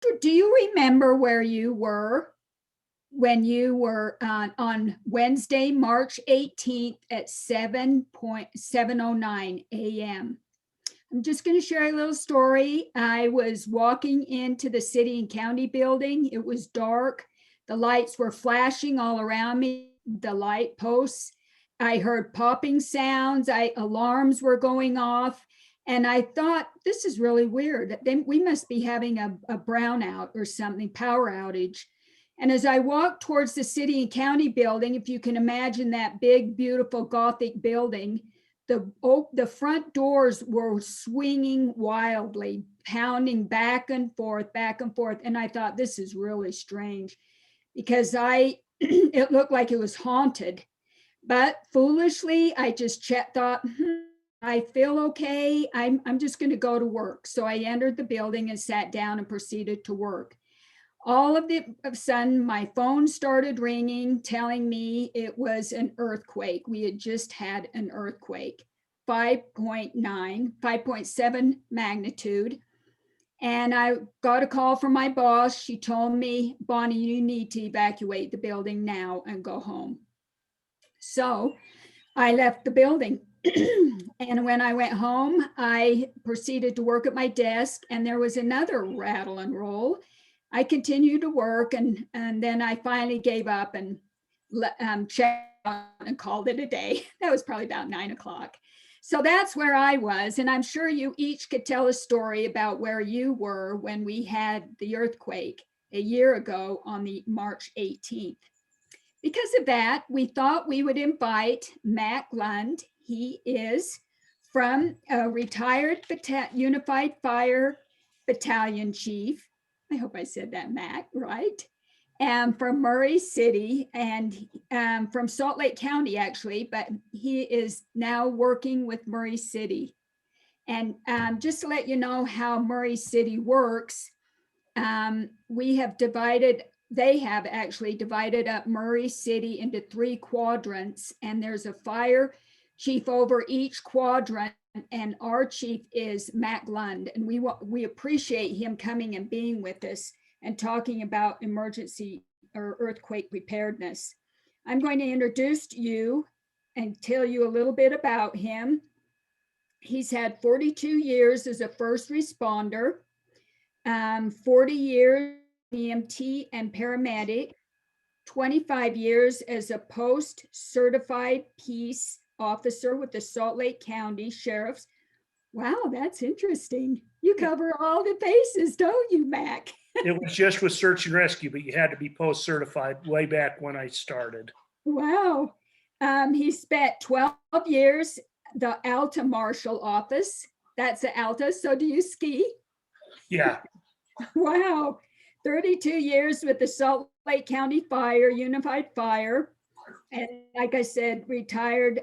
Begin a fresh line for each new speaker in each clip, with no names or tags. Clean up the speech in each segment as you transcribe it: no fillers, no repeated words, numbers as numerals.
Do you remember where you were when you were on Wednesday, March 18th at 7:709 a.m.? I'm just going to share a little story. I was walking into the city and county building. It was dark. The lights were flashing all around me, the light posts. I heard popping sounds. Alarms were going off. And I thought, this is really weird. Then we must be having a brownout or something, power outage. And as I walked towards the city and county building, if you can imagine that big, beautiful Gothic building, the front doors were swinging wildly, pounding back and forth, back and forth. And I thought, this is really strange because it looked like it was haunted. But foolishly, I just thought, I feel okay. I'm just going to go to work. So I entered the building and sat down and proceeded to work. All of a sudden, my phone started ringing, telling me it was an earthquake. We had just had an earthquake, 5.9, 5.7 magnitude. And I got a call from my boss. She told me, Bonnie, you need to evacuate the building now and go home. So I left the building. And when I went home, I proceeded to work at my desk, and there was another rattle and roll. I continued to work, and then I finally gave up and checked out and called it a day. That was probably about 9 o'clock. So that's where I was. And I'm sure you each could tell a story about where you were when we had the earthquake a year ago on the March 18th. Because of that, we thought we would invite Mac Lund. He is from a retired Unified Fire Battalion Chief. I hope I said that, Mac, right? And from Murray City and from Salt Lake County, actually, but he is now working with Murray City. And just to let you know how Murray City works, they have actually divided up Murray City into 3 quadrants, and there's a fire chief over each quadrant, and our chief is Mac Lund, and we appreciate him coming and being with us and talking about emergency or earthquake preparedness. I'm going to introduce you and tell you a little bit about him. He's had 42 years as a first responder, 40 years EMT and paramedic, 25 years as a post-certified peace officer with the Salt Lake County Sheriff's. Wow, that's interesting. You cover all the bases, don't you, Mac?
It was just with search and rescue, but you had to be post-certified way back when I started.
Wow. He spent 12 years the Alta Marshal Office. That's the Alta. So do you ski?
Yeah.
Wow. 32 years with the Salt Lake County Fire, Unified Fire. And like I said, retired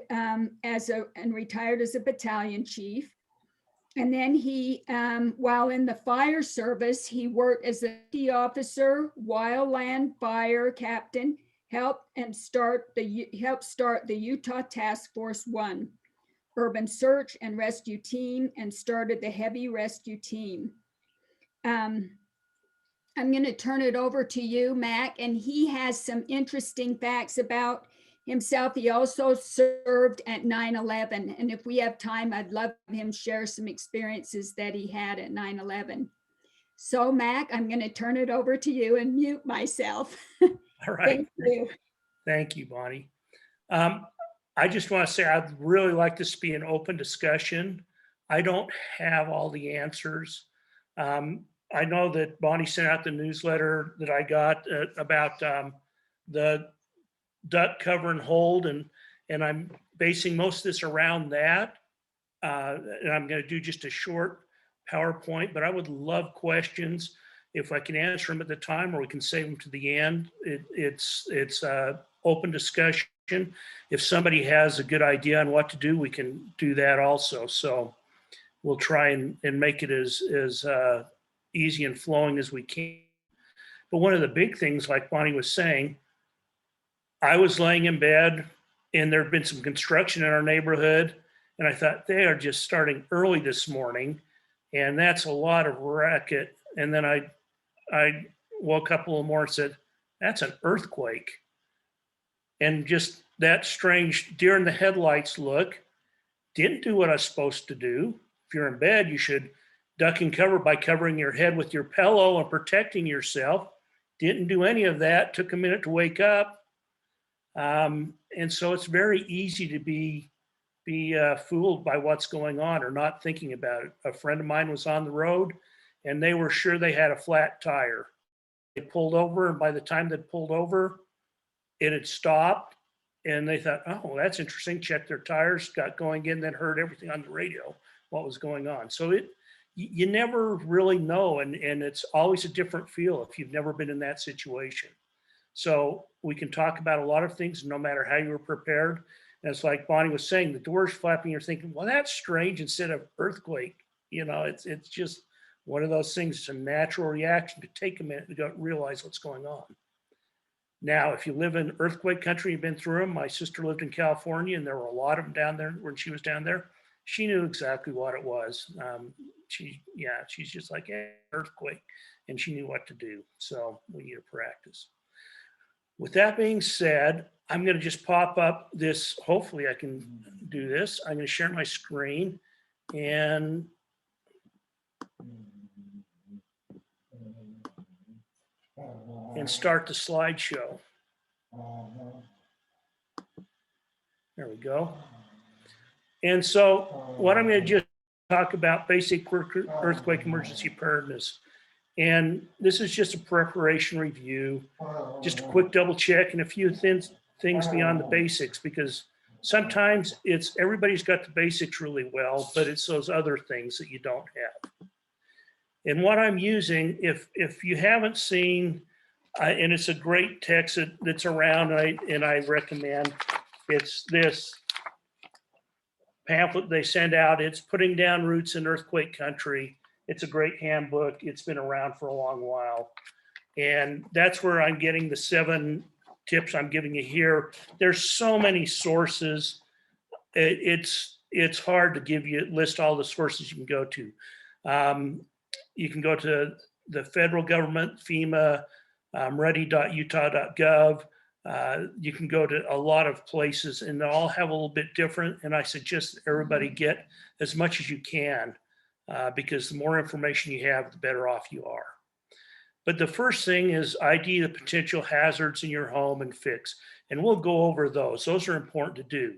as a battalion chief. And then he, while in the fire service, he worked as a key officer, wildland fire captain, helped start the Utah Task Force 1 urban search and rescue team, and started the heavy rescue team. I'm going to turn it over to you, Mac, and he has some interesting facts about himself. He also served at 9/11, and if we have time, I'd love him to share some experiences that he had at 9/11. So, Mac, I'm going to turn it over to you and mute myself.
All right.
Thank you.
Thank you, Bonnie. I just want to say I'd really like this to be an open discussion. I don't have all the answers. I know that Bonnie sent out the newsletter that I got about the duct cover and hold, and I'm basing most of this around that. And I'm going to do just a short PowerPoint, but I would love questions if I can answer them at the time, or we can save them to the end. It's open discussion. If somebody has a good idea on what to do, we can do that also. So we'll try and make it as easy and flowing as we can. But one of the big things, like Bonnie was saying, I was laying in bed and there had been some construction in our neighborhood, and I thought, they are just starting early this morning, and that's a lot of racket. And then I I woke up a little more and said, that's an earthquake. And just that strange deer in the headlights look, didn't do what I was supposed to do. If you're in bed, you should duck and cover by covering your head with your pillow and protecting yourself. Didn't do any of that. Took a minute to wake up. And so it's very easy to be fooled by what's going on or not thinking about it. A friend of mine was on the road and they were sure they had a flat tire. They pulled over, and by the time they'd pulled over, it had stopped, and they thought, oh, that's interesting. Checked their tires, got going again, then heard everything on the radio, what was going on. So you never really know, and it's always a different feel if you've never been in that situation. So we can talk about a lot of things, no matter how you were prepared. And it's like Bonnie was saying, the doors flapping, you're thinking, well, that's strange instead of earthquake. It's just one of those things. It's a natural reaction to take a minute to go realize what's going on. Now, if you live in earthquake country, you've been through them. My sister lived in California, and there were a lot of them down there when she was down there. She knew exactly what it was. She's just like, hey, earthquake, and she knew what to do. So we need to practice. With that being said, I'm going to just pop up this. Hopefully I can do this. I'm going to share my screen and start the slideshow. There we go. And so what I'm going to just talk about basic earthquake emergency preparedness. And this is just a preparation review, just a quick double check and a few things beyond the basics, because sometimes everybody's got the basics really well, but it's those other things that you don't have. And what I'm using, if you haven't seen, and it's a great text that's around, and I recommend, it's this pamphlet they send out. It's Putting Down Roots in Earthquake Country. It's a great handbook. It's been around for a long while. And that's where I'm getting the 7 tips I'm giving you here. There's so many sources. It's hard to list all the sources you can go to. You can go to the federal government, FEMA, ready.utah.gov. You can go to a lot of places, and they all have a little bit different. And I suggest that everybody get as much as you can, because the more information you have, the better off you are. But the first thing is ID the potential hazards in your home and fix. And we'll go over those. Those are important to do.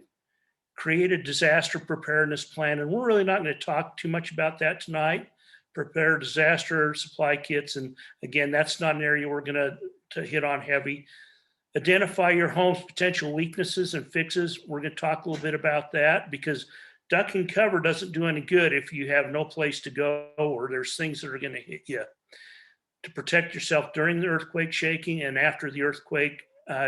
Create a disaster preparedness plan. And we're really not going to talk too much about that tonight. Prepare disaster supply kits. And again, that's not an area we're going to hit on heavy. Identify your home's potential weaknesses and fixes. We're going to talk a little bit about that, because duck and cover doesn't do any good if you have no place to go or there's things that are going to hit you. To protect yourself during the earthquake shaking and after the earthquake,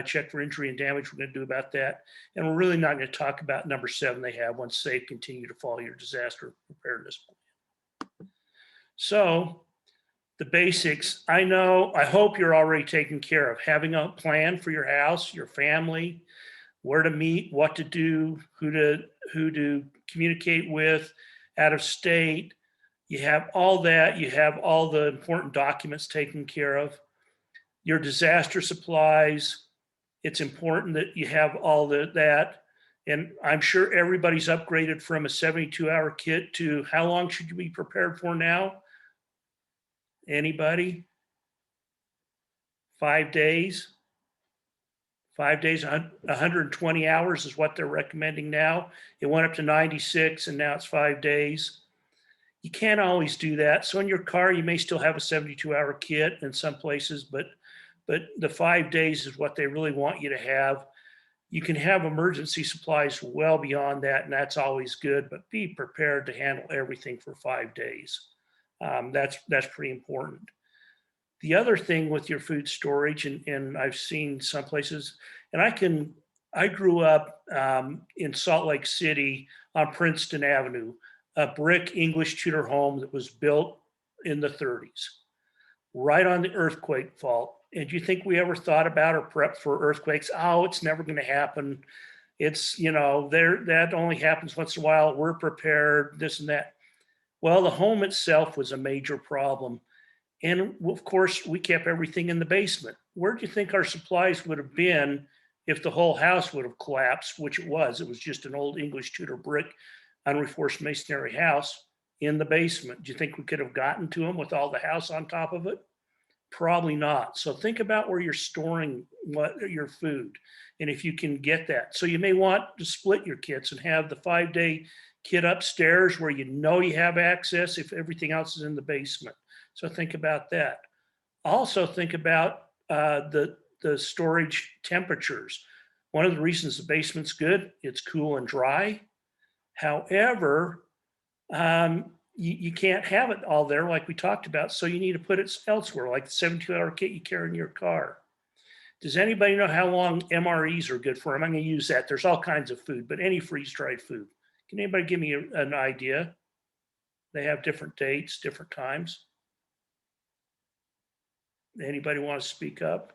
check for injury and damage. We're going to do about that. And we're really not going to talk about number 7 they have, once safe, continue to follow your disaster preparedness plan. So the basics, I hope you're already taken care of. Having a plan for your house, your family, where to meet, what to do, who to communicate with, out of state. You have all that. You have all the important documents taken care of. Your disaster supplies. It's important that you have all that. And I'm sure everybody's upgraded from a 72-hour kit to how long should you be prepared for now? Anybody? 5 days? 5 days, 120 hours is what they're recommending now. It went up to 96 and now it's 5 days. You can't always do that. So in your car, you may still have a 72-hour kit in some places, but the 5 days is what they really want you to have. You can have emergency supplies well beyond that, and that's always good, but be prepared to handle everything for 5 days. That's pretty important. The other thing with your food storage, and I've seen some places, and I grew up in Salt Lake City on Princeton Avenue, a brick English Tudor home that was built in the 30s, right on the earthquake fault. And do you think we ever thought about or prepped for earthquakes? Oh, it's never going to happen. It's, that only happens once in a while. We're prepared, this and that. Well, the home itself was a major problem. And of course, we kept everything in the basement. Where do you think our supplies would have been if the whole house would have collapsed, which it was? It was just an old English Tudor brick, unreinforced masonry house in the basement. Do you think we could have gotten to them with all the house on top of it? Probably not. So think about where you're storing your food and if you can get that. So you may want to split your kits and have the 5-day kit upstairs where you know you have access if everything else is in the basement. So think about that. Also think about the storage temperatures. One of the reasons the basement's good, it's cool and dry. However, you can't have it all there like we talked about. So you need to put it elsewhere, like the 72-hour kit you carry in your car. Does anybody know how long MREs are good for? I'm going to use that. There's all kinds of food, but any freeze-dried food. Can anybody give me an idea? They have different dates, different times. Anybody want to speak up?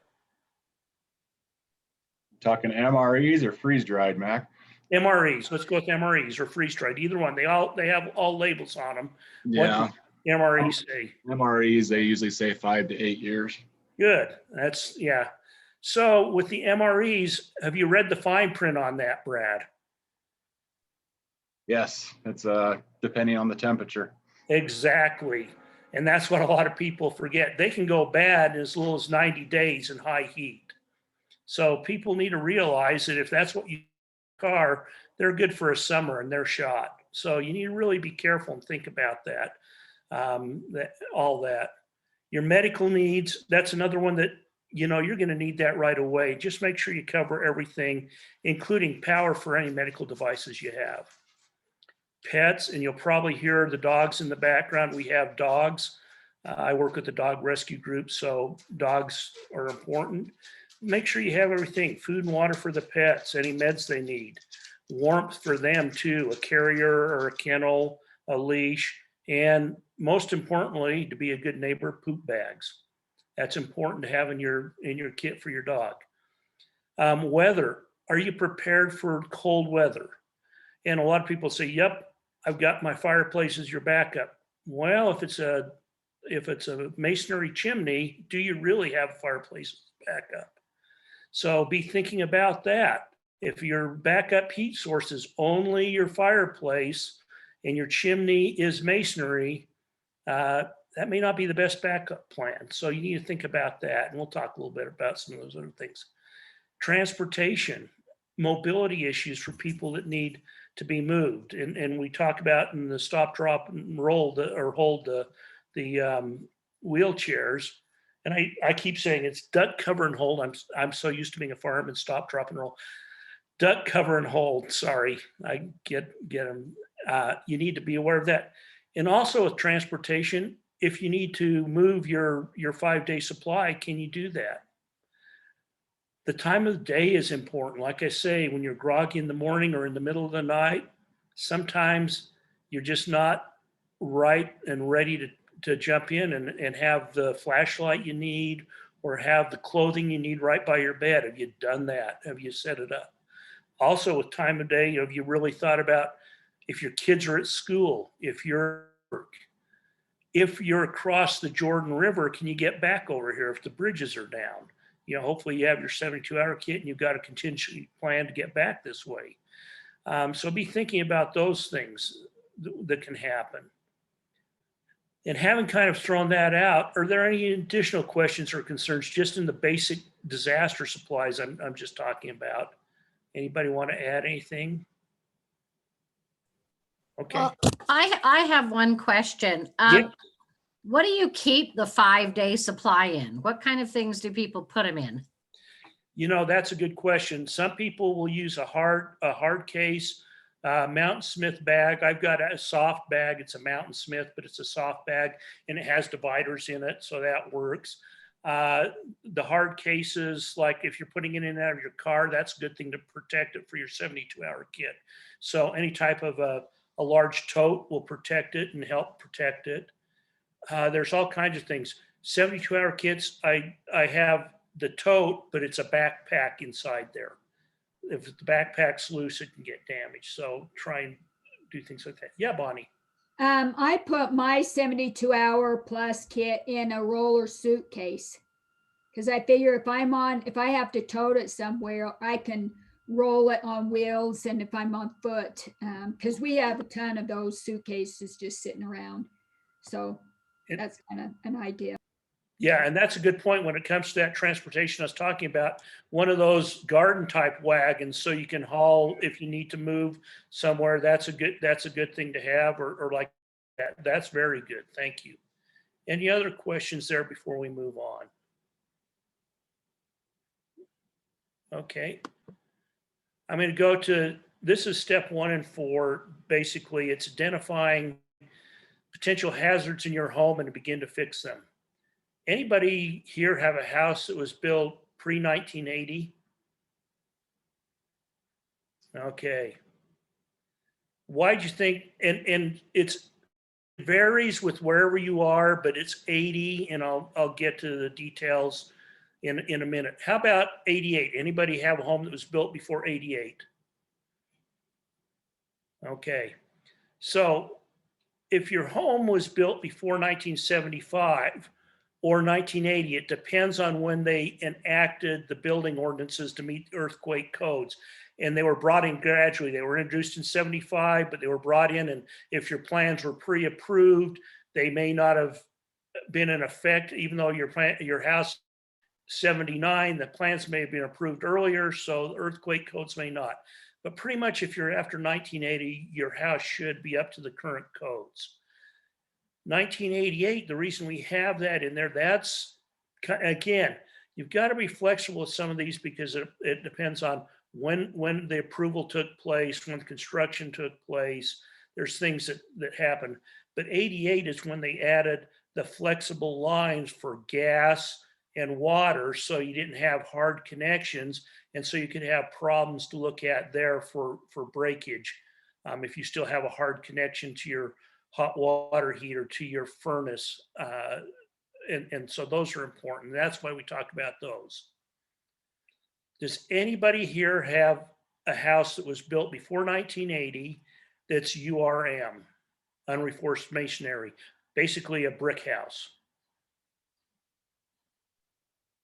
Talking MREs or freeze dried, Mac?
MREs. Let's go with MREs or freeze dried. Either one. They have all labels on them.
Yeah.
What do MREs say?
MREs, they usually say 5 to 8 years.
Good. That's, yeah. So with the MREs, have you read the fine print on that, Brad?
Yes, it's depending on the temperature.
Exactly. And that's what a lot of people forget. They can go bad in as little as 90 days in high heat. So people need to realize that if that's what you car, they're good for a summer and they're shot. So you need to really be careful and think about that. All that. Your medical needs, that's another one that, you know, you're going to need that right away. Just make sure you cover everything, including power for any medical devices you have. Pets, and you'll probably hear the dogs in the background. We have dogs. I work with the dog rescue group, so dogs are important. Make sure you have everything, food and water for the pets, any meds they need, warmth for them too, a carrier or a kennel, a leash, and most importantly, to be a good neighbor, poop bags. That's important to have in your kit for your dog. Weather, are you prepared for cold weather? And a lot of people say, yep, I've got my fireplace as your backup. Well, if it's a masonry chimney, do you really have a fireplace as backup? So be thinking about that. If your backup heat source is only your fireplace and your chimney is masonry, that may not be the best backup plan. So you need to think about that. And we'll talk a little bit about some of those other things. Transportation, mobility issues for people that need to be moved. And we talk about in the stop, drop, and roll or hold the wheelchairs. And I keep saying it's duck, cover, and hold. I'm so used to being a fireman, stop, drop, and roll. Duck, cover, and hold. Sorry, I get them. You need to be aware of that. And also with transportation, if you need to move your 5-day supply, can you do that? The time of the day is important. Like I say, when you're groggy in the morning or in the middle of the night, sometimes you're just not right and ready to jump in and have the flashlight you need or have the clothing you need right by your bed. Have you done that? Have you set it up? Also with time of day, have you really thought about if your kids are at school, if you're across the Jordan River, can you get back over here if the bridges are down? You know, hopefully you have your 72-hour kit and you've got a contingency plan to get back this way. So be thinking about those things that can happen. And having kind of thrown that out, are there any additional questions or concerns just in the basic disaster supplies I'm just talking about? Anybody want to add anything? Okay.
Well, I have one question.
Yeah.
What do you keep the 5-day supply in? What kind of things do people put them in?
You know, that's a good question. Some people will use a hard case, Mountain Smith bag. I've got a soft bag. It's a Mountain Smith, but it's a soft bag and it has dividers in it, so that works. The hard cases, like if you're putting it in and out of your car, that's a good thing to protect it for your 72-hour kit. So any type of a large tote will protect it and help protect it. There's all kinds of things. 72-hour kits, I have the tote, but it's a backpack inside there. If the backpack's loose, it can get damaged. So try and do things like that. Yeah, Bonnie.
I put my 72-hour plus kit in a roller suitcase because I figure if I have to tote it somewhere, I can roll it on wheels, and if I'm on foot, because we have a ton of those suitcases just sitting around. So
It-
that's kind of an idea.
Yeah, and that's a good point when it comes to that transportation I was talking about. One of those garden type wagons, so you can haul if you need to move somewhere. That's a good thing to have, or like that. That's very good. Thank you. Any other questions there before we move on? Okay. I'm going to go to, this is step 1 and 4. Basically, it's identifying potential hazards in your home and to begin to fix them. Anybody here have a house that was built pre-1980? Okay. Why'd you think, and it varies with wherever you are, but it's 80, and I'll get to the details in a minute. How about 88? Anybody have a home that was built before 88? Okay. So if your home was built before 1975 or 1980, it depends on when they enacted the building ordinances to meet earthquake codes. And they were brought in gradually. They were introduced in 75, but they were brought in. And if your plans were pre-approved, they may not have been in effect, even though your house 79, the plans may have been approved earlier, so the earthquake codes may not. But pretty much if you're after 1980, your house should be up to the current codes. 1988, the reason we have that in there, that's, again, you've got to be flexible with some of these because it depends on when the approval took place, when construction took place. There's things that happen. But 88 is when they added the flexible lines for gas and water, so you didn't have hard connections, and so you could have problems to look at there for breakage. If you still have a hard connection to your hot water heater, to your furnace, and so those are important. That's why we talk about those. Does anybody here have a house that was built before 1980 that's URM, unreinforced masonry, basically a brick house?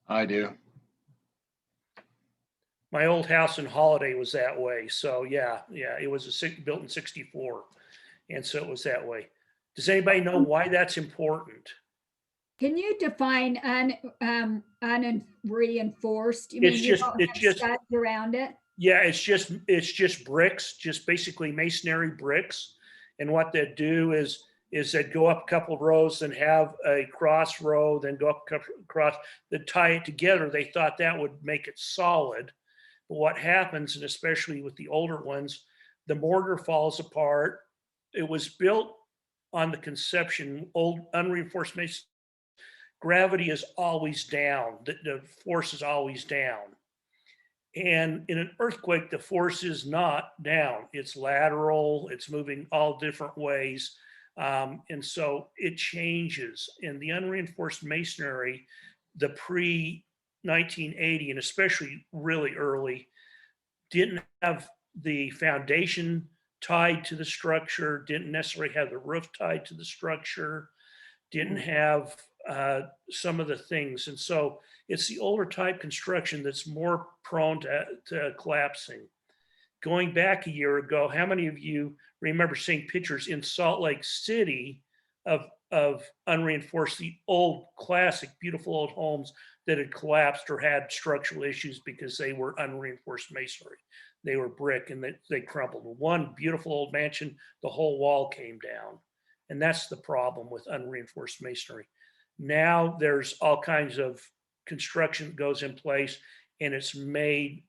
I do.
My old house in Holiday was that way. So yeah, it was built in 64. And so it was that way. Does anybody know why that's important?
Can you define unreinforced? You
It's
mean you
just-
don't
it's
have
just-
studs around it?
Yeah, it's just bricks, just basically masonry bricks. And what they'd do is they'd go up a couple of rows and have a cross row, then go up a couple across, they'd tie it together. They thought that would make it solid. But what happens, and especially with the older ones, the mortar falls apart. It was built on the conception, old unreinforced masonry, gravity is always down, the force is always down. And in an earthquake, the force is not down. It's lateral, it's moving all different ways. And so it changes. In the unreinforced masonry, the pre 1980, and especially really early, didn't have the foundation tied to the structure, didn't necessarily have the roof tied to the structure, didn't have some of the things. And so it's the older type construction that's more prone to collapsing. Going back a year ago, how many of you remember seeing pictures in Salt Lake City of unreinforced, the old classic, beautiful old homes that had collapsed or had structural issues because they were unreinforced masonry. They were brick and they crumbled. One beautiful old mansion, the whole wall came down. And that's the problem with unreinforced masonry. Now there's all kinds of construction that goes in place and it's made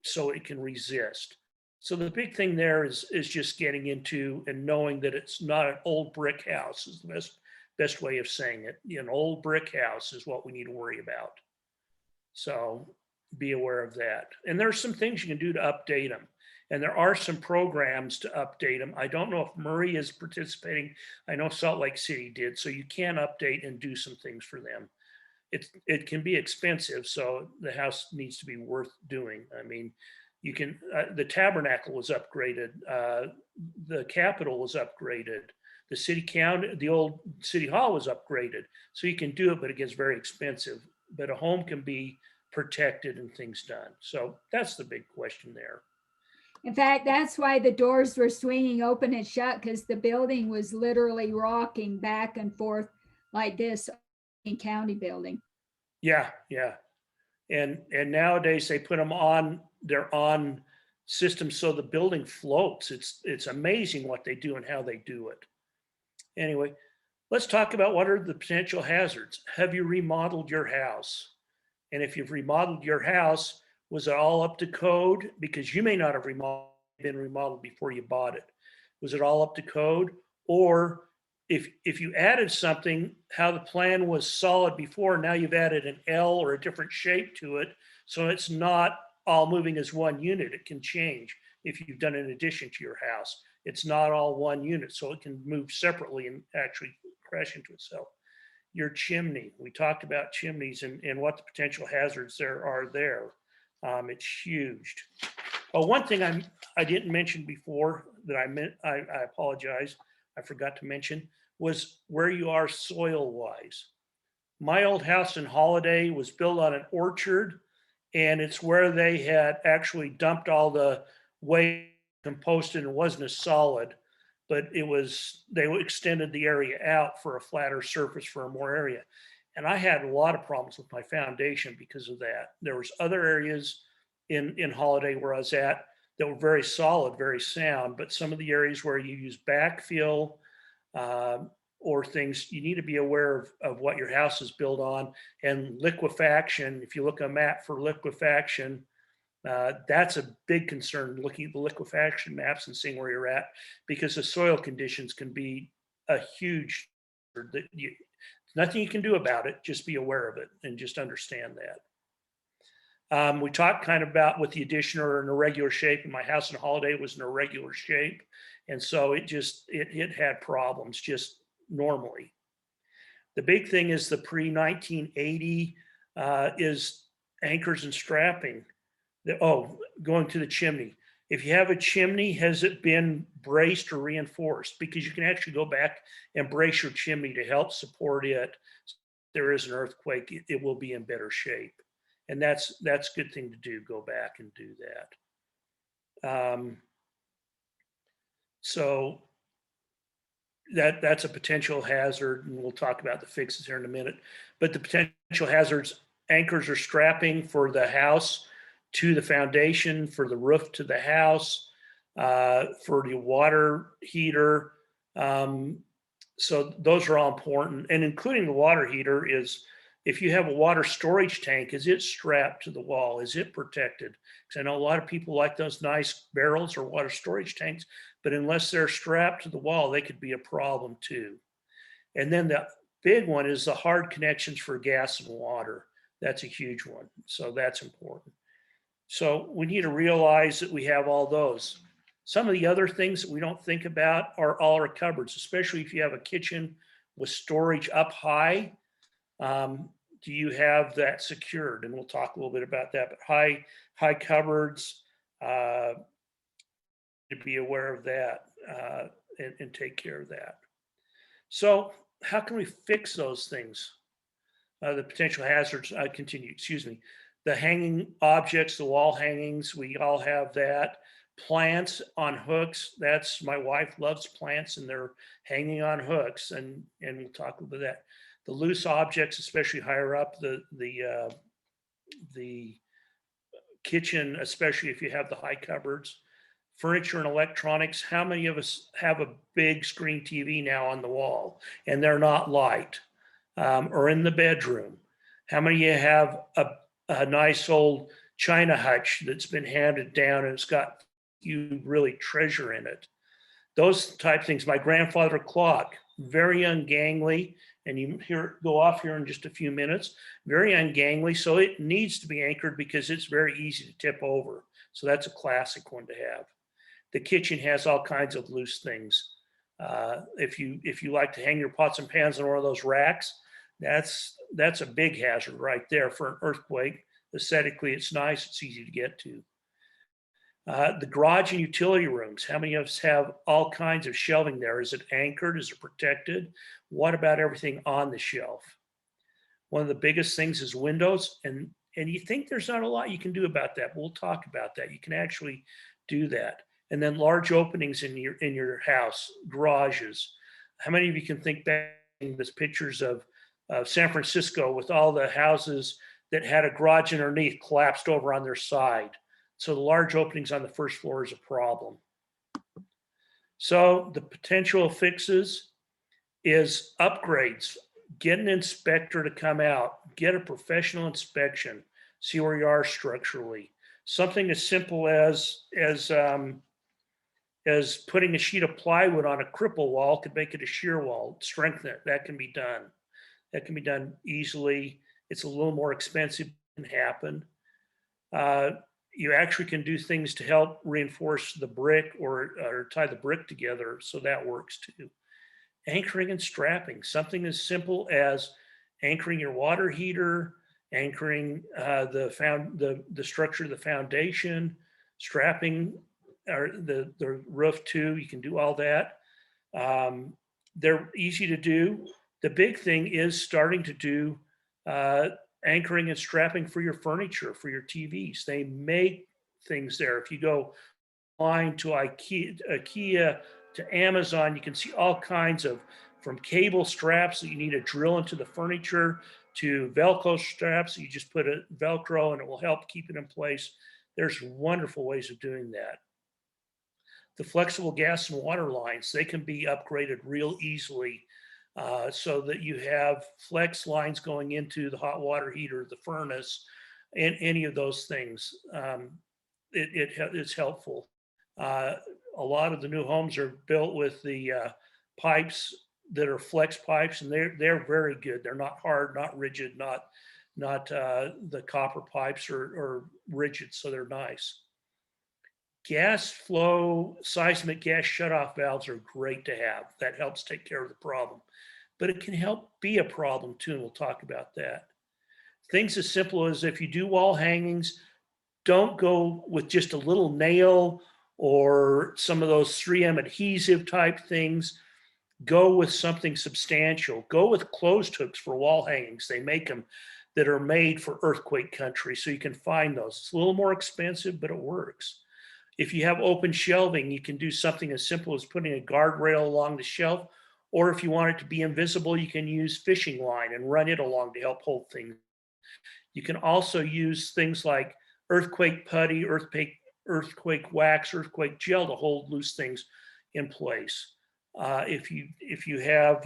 so it can resist. So the big thing there is just getting into and knowing that it's not an old brick house is the best way of saying it. An old brick house is what we need to worry about. So be aware of that. And there's some things you can do to update them. And there are some programs to update them. I don't know if Murray is participating. I know Salt Lake City did. So you can update and do some things for them. It can be expensive. So the house needs to be worth doing. I mean, you can, the tabernacle was upgraded. The Capitol was upgraded. The the old city hall was upgraded. So you can do it, but it gets very expensive. But a home can be protected and things done. So that's the big question there.
In fact, that's why the doors were swinging open and shut, because the building was literally rocking back and forth like this in county building.
Yeah, yeah. And nowadays they put them on, they're on systems so the building floats. It's amazing what they do and how they do it. Anyway, let's talk about what are the potential hazards. Have you remodeled your house? And if you've remodeled your house, was it all up to code? Because you may not have been remodeled before you bought it. Was it all up to code? Or if you added something, how the plan was solid before, now you've added an L or a different shape to it. So it's not all moving as one unit. It can change if you've done an addition to your house. It's not all one unit, so it can move separately and actually crash into itself. Your chimney, we talked about chimneys and what the potential hazards there are there. It's huge. Oh, one thing I didn't mention before that I apologize, I forgot to mention, was where you are soil wise. My old house in Holiday was built on an orchard, and it's where they had actually dumped all the waste, composted, and it wasn't as solid, but they extended the area out for a flatter surface for more area. And I had a lot of problems with my foundation because of that. There was other areas in Holiday where I was at that were very solid, very sound, but some of the areas where you use backfill or things, you need to be aware of what your house is built on. And liquefaction, if you look at a map for liquefaction, that's a big concern, looking at the liquefaction maps and seeing where you're at, because the soil conditions can be a huge, nothing you can do about it, just be aware of it and just understand that. We talked kind of about with the addition or an irregular shape, and my house in Holiday was an irregular shape. And so it had problems just normally. The big thing is the pre-1980 is anchors and strapping. Going to the chimney. If you have a chimney, has it been braced or reinforced? Because you can actually go back and brace your chimney to help support it. If there is an earthquake, it will be in better shape. And that's a good thing to do, go back and do that. So that's a potential hazard, and we'll talk about the fixes here in a minute. But the potential hazards, anchors or strapping for the house to the foundation, for the roof to the house, for the water heater. So those are all important. And including the water heater is, if you have a water storage tank, is it strapped to the wall? Is it protected? Because I know a lot of people like those nice barrels or water storage tanks, but unless they're strapped to the wall, they could be a problem too. And then the big one is the hard connections for gas and water. That's a huge one. So that's important. So we need to realize that we have all those. Some of the other things that we don't think about are all our cupboards, especially if you have a kitchen with storage up high. Do you have that secured? And we'll talk a little bit about that, but high cupboards, to be aware of that and take care of that. So how can we fix those things? The potential hazards, the hanging objects, the wall hangings, we all have that. Plants on hooks, that's, my wife loves plants and they're hanging on hooks, and we'll talk a little bit of that. The loose objects, especially higher up the kitchen, especially if you have the high cupboards. Furniture and electronics, how many of us have a big screen TV now on the wall and they're not light, or in the bedroom? How many of you have a nice old China hutch that's been handed down and it's got you really treasure in it? Those type of things. My grandfather clock, very ungainly, and you hear it go off here in just a few minutes, very ungainly. So it needs to be anchored because it's very easy to tip over. So that's a classic one to have. The kitchen has all kinds of loose things. If you like to hang your pots and pans on one of those racks, that's a big hazard right there for an earthquake. Aesthetically, it's nice, it's easy to get to. The garage and utility rooms, how many of us have all kinds of shelving there? Is it anchored? Is it protected? What about everything on the shelf? One of the biggest things is windows, and you think there's not a lot you can do about that. We'll talk about that. You can actually do that. And then large openings in your house, garages. How many of you can think back to these pictures of San Francisco with all the houses that had a garage underneath collapsed over on their side? So the large openings on the first floor is a problem. So the potential fixes is upgrades. Get an inspector to come out, get a professional inspection, see where you are structurally. Something as simple as putting a sheet of plywood on a cripple wall could make it a shear wall, strengthen it. That can be done. That can be done easily. It's a little more expensive, can happen. You actually can do things to help reinforce the brick or tie the brick together, so that works too. Anchoring and strapping, something as simple as anchoring your water heater, anchoring the structure of the foundation, strapping or the roof too. You can do all that. They're easy to do. The big thing is starting to do anchoring and strapping for your furniture, for your TVs. They make things there. If you go online to IKEA to Amazon, you can see all kinds of, from cable straps that you need to drill into the furniture to Velcro straps that you just put a Velcro and it will help keep it in place. There's wonderful ways of doing that. The flexible gas and water lines, they can be upgraded real easily so that you have flex lines going into the hot water heater, the furnace, and any of those things. It's helpful. A lot of the new homes are built with the pipes that are flex pipes, and they're very good. They're not hard, not rigid, not the copper pipes are rigid, so they're nice. Gas flow seismic gas shutoff valves are great to have. That helps take care of the problem, but it can help be a problem too, and we'll talk about that. Things as simple as if you do wall hangings, don't go with just a little nail or some of those 3M adhesive type things. Go with something substantial. Go with closed hooks for wall hangings. They make them that are made for earthquake country, so you can find those. It's a little more expensive, but it works. If you have open shelving, you can do something as simple as putting a guardrail along the shelf, or if you want it to be invisible, you can use fishing line and run it along to help hold things. You can also use things like earthquake putty, earthquake wax, earthquake gel to hold loose things in place. If you have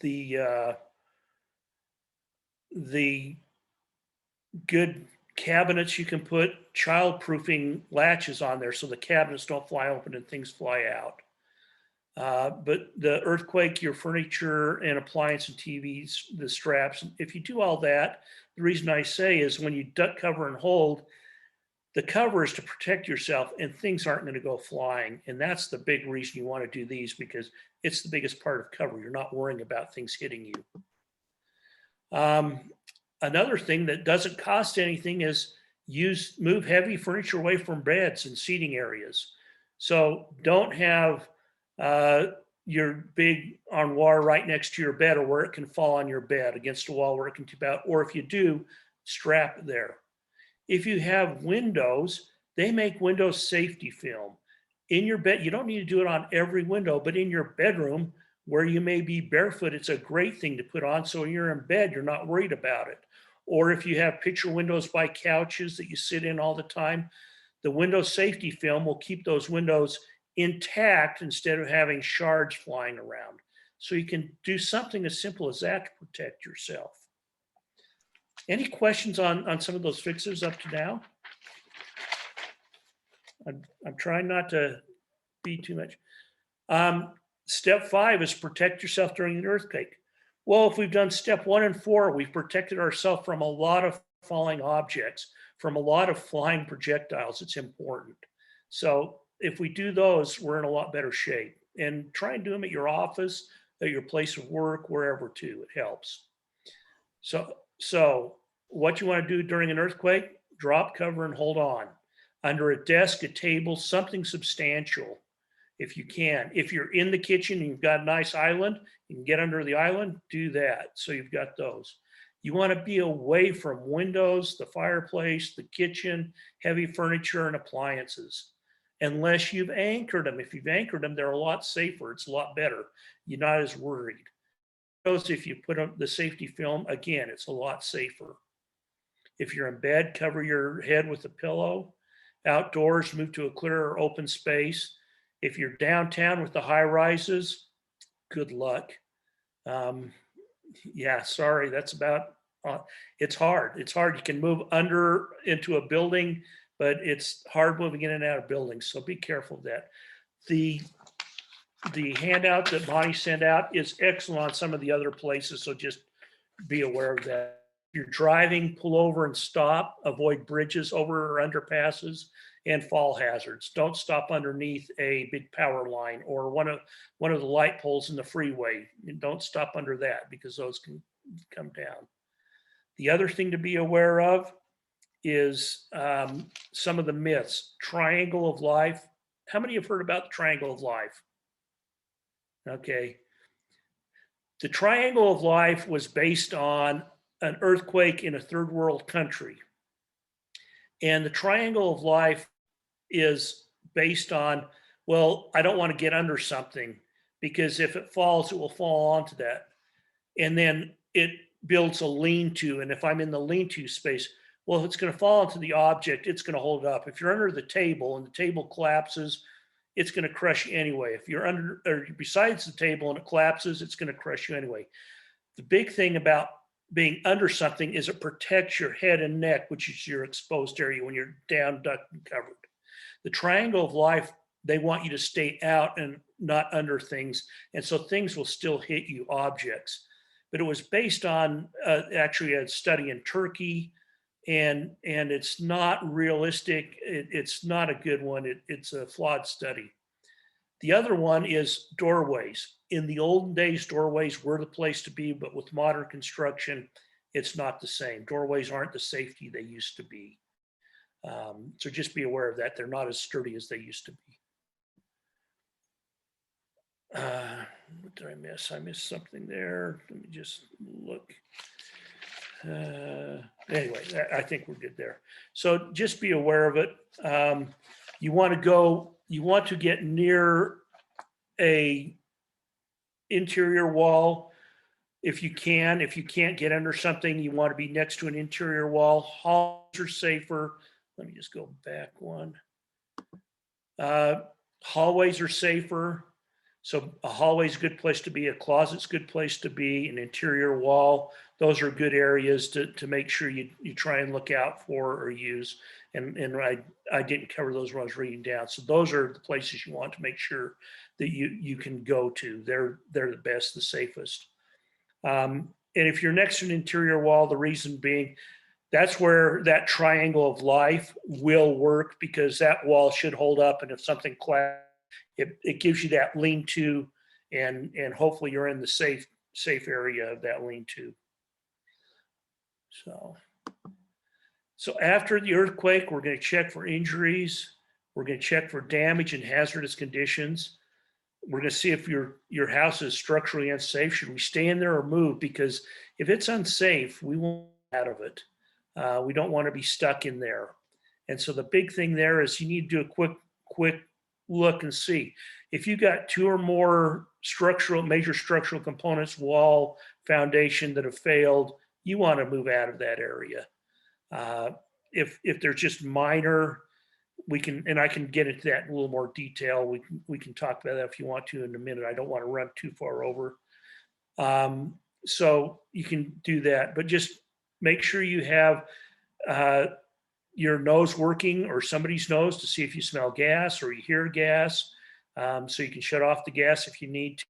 the good cabinets, you can put child-proofing latches on there so the cabinets don't fly open and things fly out. But the earthquake, your furniture and appliance and TVs, the straps, if you do all that, the reason I say is when you duck, cover, and hold, the cover is to protect yourself and things aren't going to go flying. And that's the big reason you want to do these, because it's the biggest part of cover. You're not worrying about things hitting you. Another thing that doesn't cost anything is move heavy furniture away from beds and seating areas. So don't have your big armoire right next to your bed or where it can fall on your bed against a wall where it can tip out. Or if you do, strap it there. If you have windows, they make windows safety film. In your bed, you don't need to do it on every window, but in your bedroom where you may be barefoot, it's a great thing to put on so when you're in bed, you're not worried about it. Or if you have picture windows by couches that you sit in all the time, the window safety film will keep those windows intact instead of having shards flying around. So you can do something as simple as that to protect yourself. Any questions on some of those fixes up to now? I'm trying not to be too much. Step 5 is protect yourself during an earthquake. Well, if we've done step 1 and 4, we've protected ourselves from a lot of falling objects, from a lot of flying projectiles. It's important. So if we do those, we're in a lot better shape. And try and do them at your office, at your place of work, wherever too. It helps. So what you want to do during an earthquake, drop, cover, and hold on. Under a desk, a table, something substantial, if you can. If you're in the kitchen and you've got a nice island, you can get under the island, do that. So you've got those. You want to be away from windows, the fireplace, the kitchen, heavy furniture, and appliances, unless you've anchored them. If you've anchored them, they're a lot safer. It's a lot better. You're not as worried. If you put up the safety film, again, it's a lot safer. If you're in bed, cover your head with a pillow. Outdoors, move to a clear or open space. If you're downtown with the high rises, good luck. Yeah, sorry, that's about, it's hard. It's hard. You can move under into a building, but it's hard moving in and out of buildings. So be careful of that. The handout that Bonnie sent out is excellent on some of the other places. So just be aware of that. If you're driving, pull over and stop, avoid bridges, over or underpasses, and fall hazards. Don't stop underneath a big power line or one of the light poles in the freeway. Don't stop under that because those can come down. The other thing to be aware of is some of the myths. Triangle of life. How many have heard about the triangle of life? Okay. The triangle of life was based on an earthquake in a third world country. And the triangle of life is based on, well, I don't want to get under something because if it falls, it will fall onto that. And then it builds a lean-to. And if I'm in the lean-to space, well, if it's going to fall into the object, it's going to hold it up. If you're under the table and the table collapses, it's going to crush you anyway. If you're under or besides the table and it collapses, it's going to crush you anyway. The big thing about being under something is it protects your head and neck, which is your exposed area when you're down, ducked, and covered. The triangle of life, they want you to stay out and not under things. And so things will still hit you, objects. But it was based on actually a study in Turkey, and it's not realistic. It's not a good one. It's a flawed study. The other one is doorways. In the olden days, doorways were the place to be, but with modern construction, it's not the same. Doorways aren't the safety they used to be. So just be aware of that. They're not as sturdy as they used to be. What did I miss? I missed something there. Let me just look. Anyway, I think we're good there. So just be aware of it. You want to get near a interior wall if you can. If you can't get under something, you want to be next to an interior wall. Halls are safer. Let me just go back one. Hallways are safer. So a hallway is a good place to be. A closet's a good place to be. An interior wall. Those are good areas to make sure you try and look out for or use. And I didn't cover those when I was reading down. So those are the places you want to make sure that you can go to. They're the best, the safest. And if you're next to an interior wall, the reason being, that's where that triangle of life will work because that wall should hold up. And if something collapses, it gives you that lean-to, and hopefully you're in the safe area of that lean-to. So after the earthquake, we're going to check for injuries. We're going to check for damage and hazardous conditions. We're going to see if your house is structurally unsafe. Should we stay in there or move? Because if it's unsafe, we won't get out of it. We don't want to be stuck in there. And so the big thing there is you need to do a quick look and see. If you got two or more major structural components, wall, foundation, that have failed, you want to move out of that area. If they're just minor, I can get into that in a little more detail. We can talk about that if you want to in a minute. I don't want to run too far over. So you can do that, but just make sure you have your nose working or somebody's nose to see if you smell gas or you hear gas. So you can shut off the gas if you need to,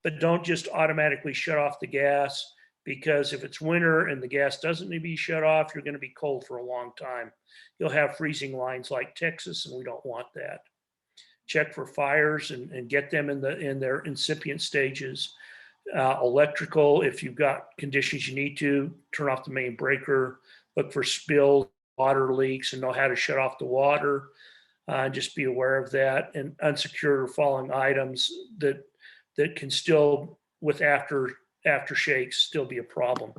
but don't just automatically shut off the gas, because if it's winter and the gas doesn't need to be shut off, you're going to be cold for a long time. You'll have freezing lines like Texas, and we don't want that. Check for fires and get them in their incipient stages. Electrical, if you've got conditions you need to, turn off the main breaker, look for spills, water leaks, and know how to shut off the water. Just be aware of that. And unsecured or falling items that can still, with aftershakes, still be a problem.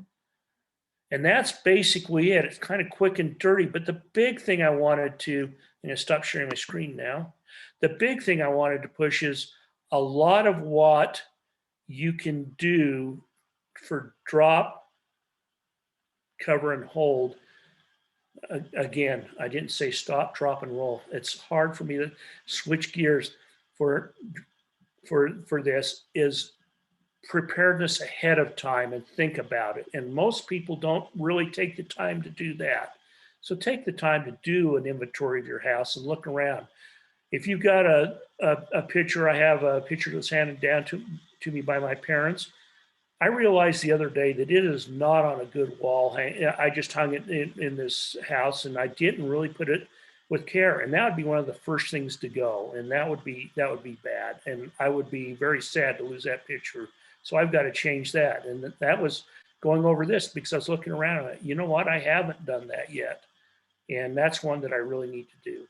And that's basically it. It's kind of quick and dirty, but the big thing I wanted to, I'm going to stop sharing my screen now. The big thing I wanted to push is a lot of what you can do for drop, cover, and hold. Again, I didn't say stop, drop, and roll. It's hard for me to switch gears for this, is preparedness ahead of time and think about it. And most people don't really take the time to do that. So take the time to do an inventory of your house and look around. If you've got a picture, I have a picture that's handed down to me by my parents. I realized the other day that it is not on a good wall. I just hung it in this house, and I didn't really put it with care. And that would be one of the first things to go. And that would be bad. And I would be very sad to lose that picture. So I've got to change that. And that was going over this because I was looking around and you know what? I haven't done that yet. And that's one that I really need to do.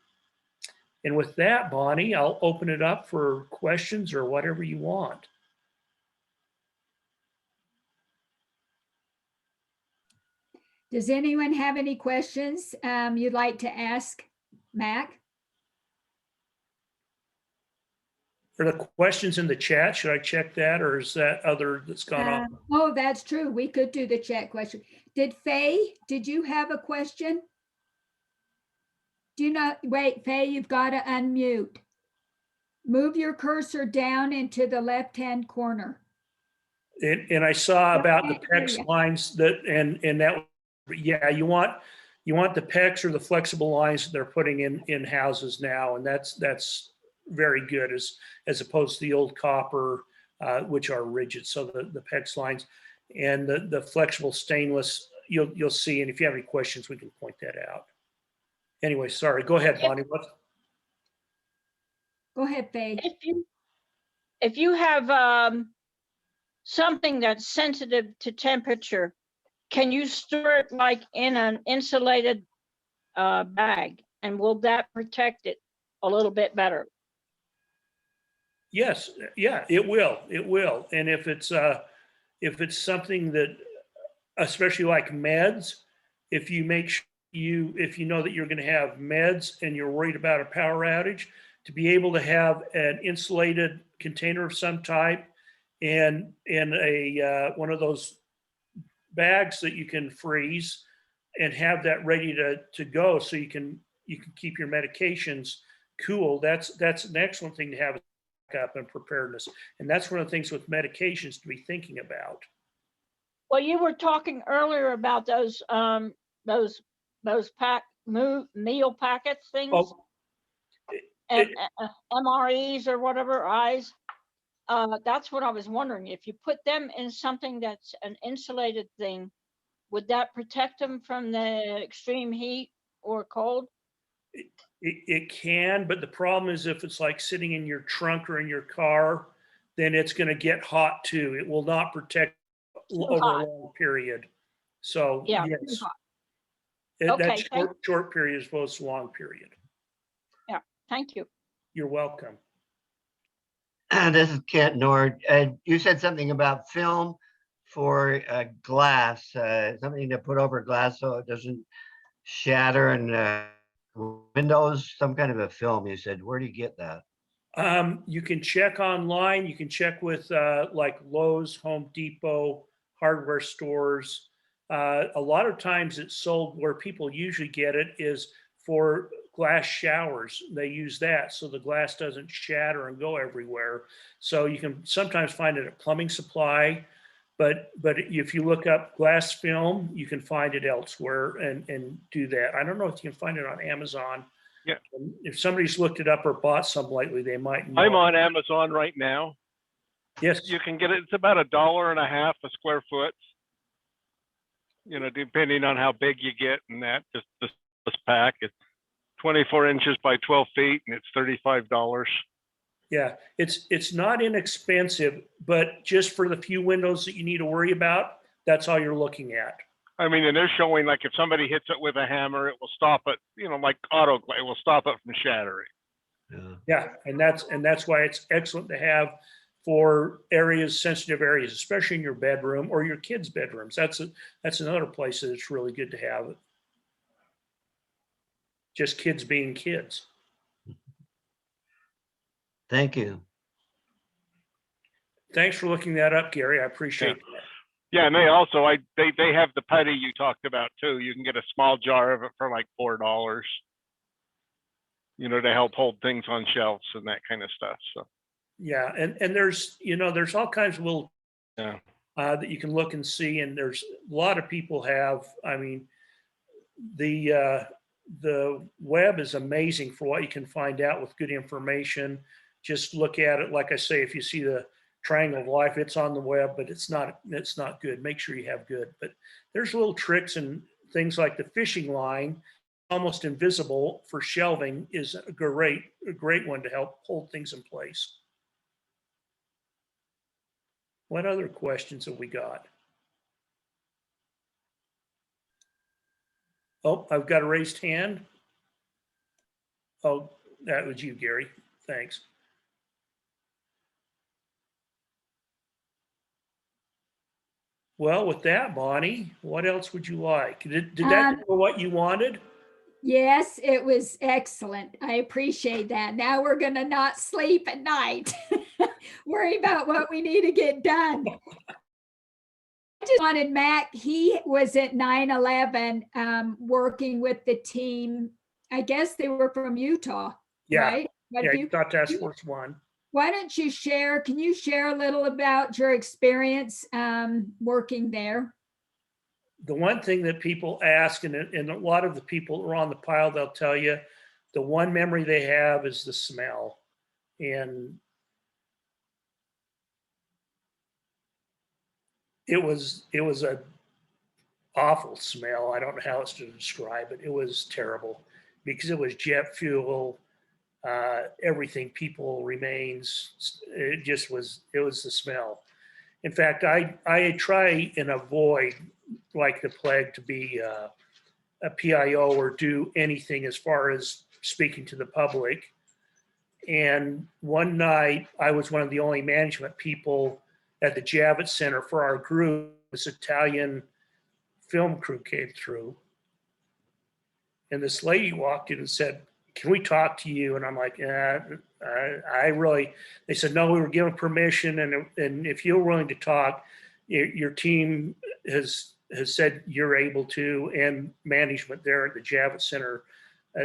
And with that, Bonnie, I'll open it up for questions or whatever you want.
Does anyone have any questions you'd like to ask Mac?
Are the questions in the chat? Should I check that, or is that other that's gone off?
Oh, that's true. We could do the chat question. Did you have a question? Do you not, wait, Faye, you've got to unmute. Move your cursor down into the left-hand corner.
And I saw about the
Okay,
PEX
yeah.
lines and that, yeah, you want the PEX or the flexible lines that they're putting in houses now, and that's very good as opposed to the old copper, which are rigid. So the PEX lines and the flexible stainless, you'll see. And if you have any questions, we can point that out. Anyway, sorry. Go ahead, Bonnie.
Go ahead, Faye.
If you have something that's sensitive to temperature, can you store it like in an insulated bag, and will that protect it a little bit better?
Yes, yeah, it will. And if it's something that, especially like meds, if you know that you're going to have meds and you're worried about a power outage, to be able to have an insulated container of some type and a one of those bags that you can freeze and have that ready to go, so you can keep your medications cool. That's an excellent thing to have up and preparedness. And that's one of the things with medications to be thinking about.
Well, you were talking earlier about those meal packets things,
Oh,
and MREs or whatever, eyes. That's what I was wondering. If you put them in something that's an insulated thing, would that protect them from the extreme heat or cold?
it can, but the problem is if it's like sitting in your trunk or in your car, then it's going to get hot too. It will not protect over a long period. So
Yeah,
yes,
Okay,
that short period as opposed to long period.
Yeah, thank you.
You're welcome.
This is Kent Nord. You said something about film for glass, something to put over glass so it doesn't shatter, and windows, some kind of a film. You said, where do you get that?
You can check online. You can check with like Lowe's, Home Depot, hardware stores. A lot of times it's sold where people usually get it is for glass showers. They use that so the glass doesn't shatter and go everywhere. So you can sometimes find it at plumbing supply, but if you look up glass film, you can find it elsewhere and do that. I don't know if you can find it on Amazon.
Yeah.
If somebody's looked it up or bought some lately, they might know.
I'm on Amazon right now.
Yes.
You can get it. It's about $1.50 a square foot. You know, depending on how big you get, and that just this pack. It's 24 inches by 12 feet, and it's $35.
Yeah, it's not inexpensive, but just for the few windows that you need to worry about, that's all you're looking at.
I mean, and they're showing like if somebody hits it with a hammer, it will stop it, like it will stop it from shattering.
Yeah.
Yeah, and that's why it's excellent to have for areas, sensitive areas, especially in your bedroom or your kids' bedrooms. That's another place that it's really good to have it. Just kids being kids.
Thank you.
Thanks for looking that up, Gary. I appreciate that.
Yeah, and they also they have the putty you talked about too. You can get a small jar of it for like $4. To help hold things on shelves and that kind of stuff. So
Yeah, and there's all kinds of little
yeah.
that you can look and see, and there's a lot of people have. I mean, the web is amazing for what you can find out with good information. Just look at it. Like I say, if you see the triangle of life, it's on the web, but it's not good. Make sure you have good. But there's little tricks and things like the fishing line, almost invisible for shelving, is a great one to help hold things in place. What other questions have we got? Oh, I've got a raised hand. Oh, that was you, Gary. Thanks. Well, with that, Bonnie, what else would you like? Did that cover what you wanted?
Yes, it was excellent. I appreciate that. Now we're going to not sleep at night, worry about what we need to get done. I just wanted Mac, he was at 9/11 working with the team. I guess they were from Utah,
Yeah.
right?
Yeah, Utah Task Force 1.
Why don't you share, can you share a little about your experience working there?
The one thing that people ask, and a lot of the people who are on the pile, they'll tell you the one memory they have is the smell. And it was a awful smell. I don't know how else to describe it. It was terrible because it was jet fuel, everything, people remains. It was the smell. In fact, I try and avoid, like the plague, to be a PIO or do anything as far as speaking to the public. And one night, I was one of the only management people at the Javits Center for our group. This Italian film crew came through, and this lady walked in and said, "Can we talk to you?" And I'm like, I really, they said, "No, we were given permission. And if you're willing to talk, your team has said you're able to," and management there at the Javits Center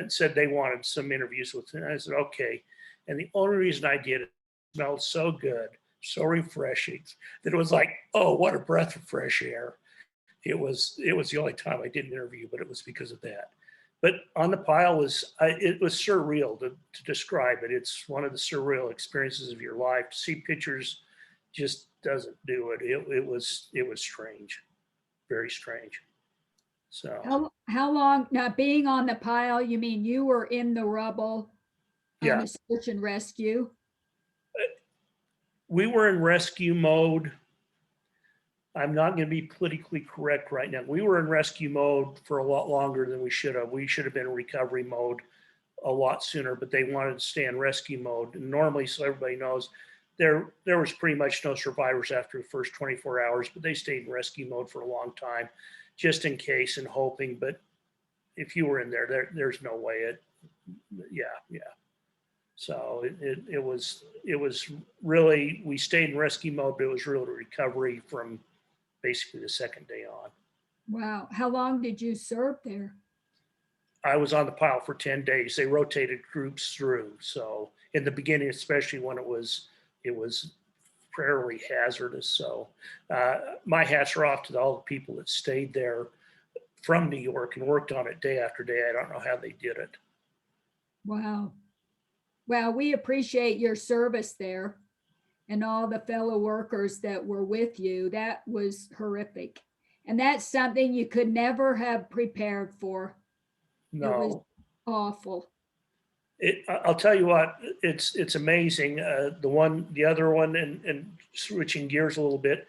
said they wanted some interviews with him. I said, "Okay." And the only reason I did it, smelled so good, so refreshing, that it was like, oh, what a breath of fresh air. It was the only time I did an interview, but it was because of that. But on the pile it was surreal to describe it. It's one of the surreal experiences of your life. To see pictures just doesn't do it. It was strange, very strange. So
How long, now being on the pile, you mean you were in the rubble on
yeah,
the search and rescue?
we were in rescue mode. I'm not going to be politically correct right now. We were in rescue mode for a lot longer than we should have. We should have been in recovery mode a lot sooner, but they wanted to stay in rescue mode. And normally, so everybody knows, there was pretty much no survivors after the first 24 hours, but they stayed in rescue mode for a long time, just in case and hoping. But if you were in there's no way yeah. So it was really, we stayed in rescue mode, but it was really recovery from basically the second day on.
Wow. How long did you serve there?
I was on the pile for 10 days. They rotated groups through. So in the beginning, especially when it was fairly hazardous. So my hats are off to all the people that stayed there from New York and worked on it day after day. I don't know how they did it.
Wow. Well, we appreciate your service there and all the fellow workers that were with you. That was horrific. And that's something you could never have prepared for. It was
No,
awful.
I'll tell you what, it's amazing. The other one, and switching gears a little bit,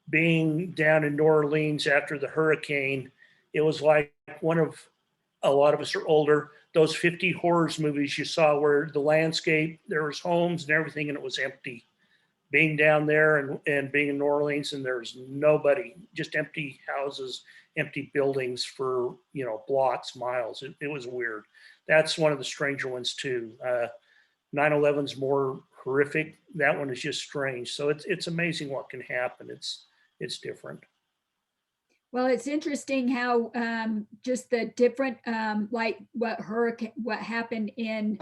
being down in New Orleans after the hurricane, it was like a lot of us are older, those 50 horrors movies you saw where the landscape, there was homes and everything and it was empty. Being down there and being in New Orleans and there's nobody, just empty houses, empty buildings for, blocks, miles. It was weird. That's one of the stranger ones too. 9/11's more horrific. That one is just strange. So it's amazing what can happen. It's different.
Well, it's interesting how just the different, like what happened in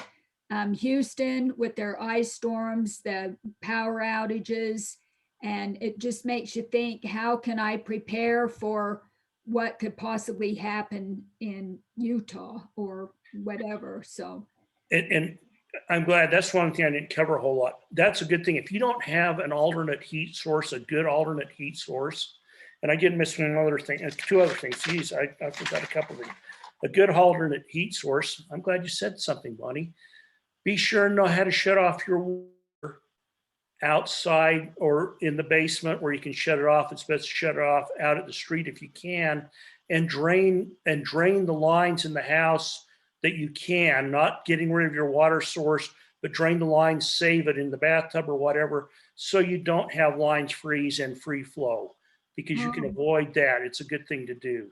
Houston with their ice storms, the power outages, and it just makes you think, how can I prepare for what could possibly happen in Utah or whatever? So,
And I'm glad that's one thing I didn't cover a whole lot. That's a good thing. If you don't have an alternate heat source, a good alternate heat source, and I didn't miss another thing, two other things. Geez, I forgot a couple of them. A good alternate heat source. I'm glad you said something, Bonnie. Be sure and know how to shut off your water outside or in the basement where you can shut it off. It's best to shut it off out at the street if you can, and drain the lines in the house that you can, not getting rid of your water source, but drain the lines, save it in the bathtub or whatever, so you don't have lines freeze and free flow, because you can avoid that. It's a good thing to do.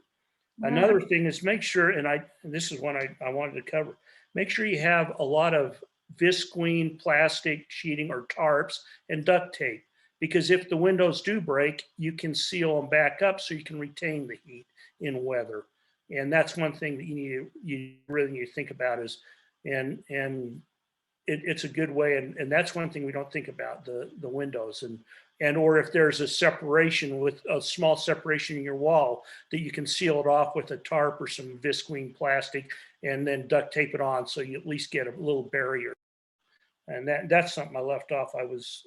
Another thing is make sure, and this is one I wanted to cover, make sure you have a lot of visqueen plastic sheeting or tarps and duct tape, because if the windows do break, you can seal them back up so you can retain the heat in weather. And that's one thing that you really need to think about is, and it's a good way. And that's one thing we don't think about, the windows or if there's a separation with a small separation in your wall, that you can seal it off with a tarp or some visqueen plastic and then duct tape it on so you at least get a little barrier. And that's something I left off. I was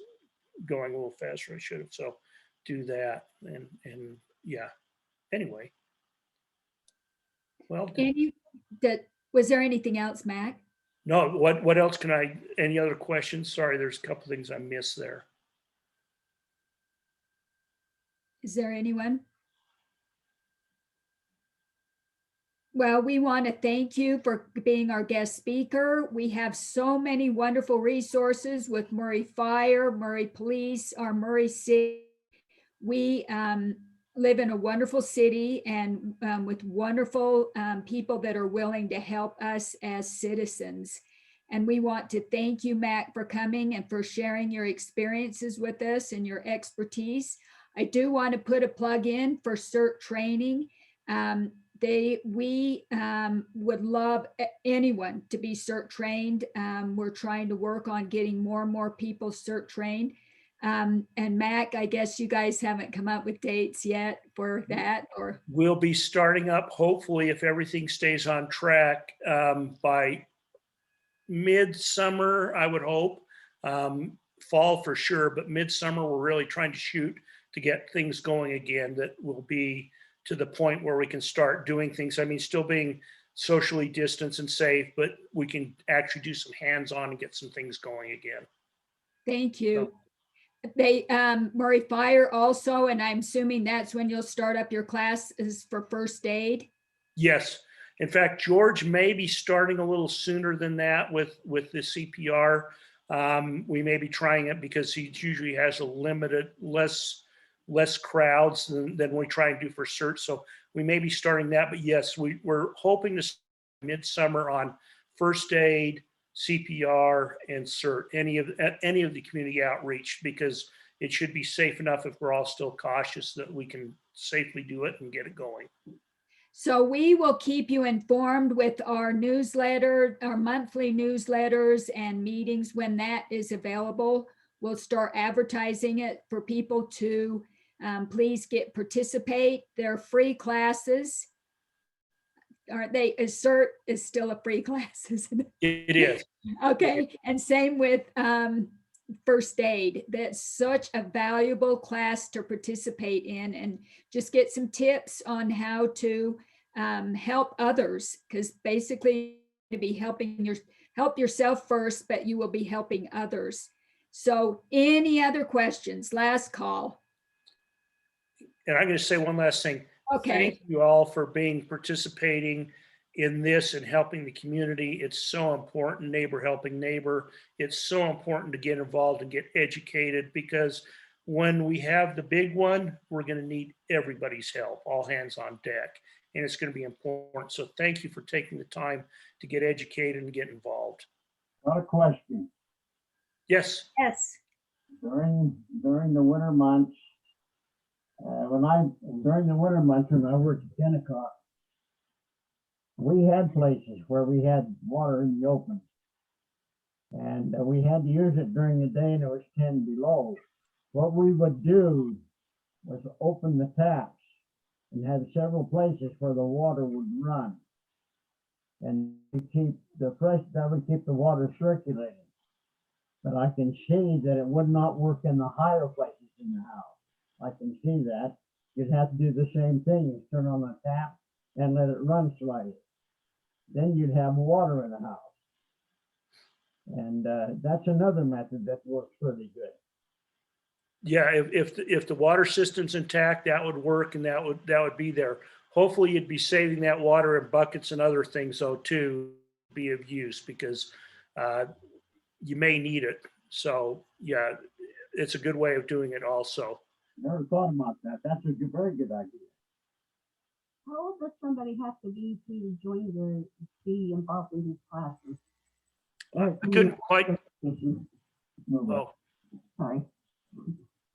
going a little faster. I should have. So do that. And yeah, anyway. Well,
was there anything else, Mac?
no, what else any other questions? Sorry, there's a couple things I missed there.
Is there anyone? Well, we want to thank you for being our guest speaker. We have so many wonderful resources with Murray Fire, Murray Police, our Murray City. We live in a wonderful city and with wonderful people that are willing to help us as citizens. And we want to thank you, Mac, for coming and for sharing your experiences with us and your expertise. I do want to put a plug in for CERT training. We would love anyone to be CERT trained. We're trying to work on getting more and more people CERT trained. And Mac, I guess you guys haven't come up with dates yet for that, or?
We'll be starting up, hopefully, if everything stays on track, by midsummer, I would hope. Fall for sure, but midsummer, we're really trying to shoot to get things going again that will be to the point where we can start doing things. I mean, still being socially distanced and safe, but we can actually do some hands-on and get some things going again.
Thank you. They Murray Fire also, and I'm assuming that's when you'll start up your classes for first aid.
Yes. In fact, George may be starting a little sooner than that with the CPR. We may be trying it because he usually has a limited, less crowds than we try and do for CERT. So we may be starting that, but yes, we're hoping to start midsummer on first aid, CPR, and CERT, any of the community outreach, because it should be safe enough if we're all still cautious that we can safely do it and get it going.
So we will keep you informed with our newsletter, our monthly newsletters and meetings when that is available. We'll start advertising it for people to please participate. They're free classes. Aren't they? CERT is still a free class, isn't it?
It is.
Okay, and same with first aid. That's such a valuable class to participate in and just get some tips on how to help others, because basically to be helping help yourself first, but you will be helping others. So any other questions? Last call.
And I'm going to say one last thing.
Okay.
Thank you all for participating in this and helping the community. It's so important, neighbor helping neighbor. It's so important to get involved and get educated, because when we have the big one, we're going to need everybody's help, all hands on deck. And it's going to be important. So thank you for taking the time to get educated and get involved.
Got a question.
Yes.
Yes.
During the winter months, during the winter months when I worked at Kennecott, we had places where we had water in the open. And we had to use it during the day and it was 10 below. What we would do was open the taps and have several places where the water would run. And we keep that would keep the water circulating. But I can see that it would not work in the higher places in the house. I can see that. You'd have to do the same thing. You turn on the tap and let it run slightly. Then you'd have water in the house. And that's another method that works pretty good.
Yeah, if the water system's intact, that would work, and that would be there. Hopefully you'd be saving that water in buckets and other things though too, be of use, because you may need it. So yeah, it's a good way of doing it also.
Never thought about that. That's a very good idea.
How old does somebody have to be be involved in these classes?
I couldn't quite,
Oh.
Sorry.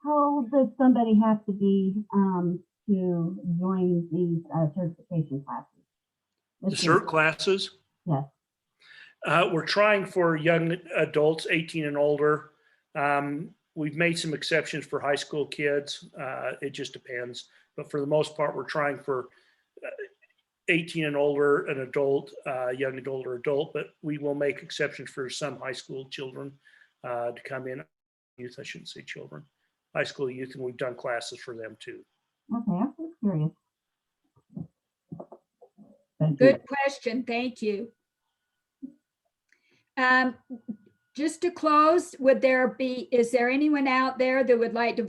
How old does somebody have to be to join these certification classes?
the CERT classes.
Yes.
We're trying for young adults, 18 and older. We've made some exceptions for high school kids. It just depends. But for the most part, we're trying for 18 and older, an adult, young adult or adult, but we will make exceptions for some high school children to come in. Youth, I shouldn't say children, high school youth, and we've done classes for them too.
Okay, I'm just curious.
Thank
Good
you.
question. Thank you. Just to close, is there anyone out there that would like to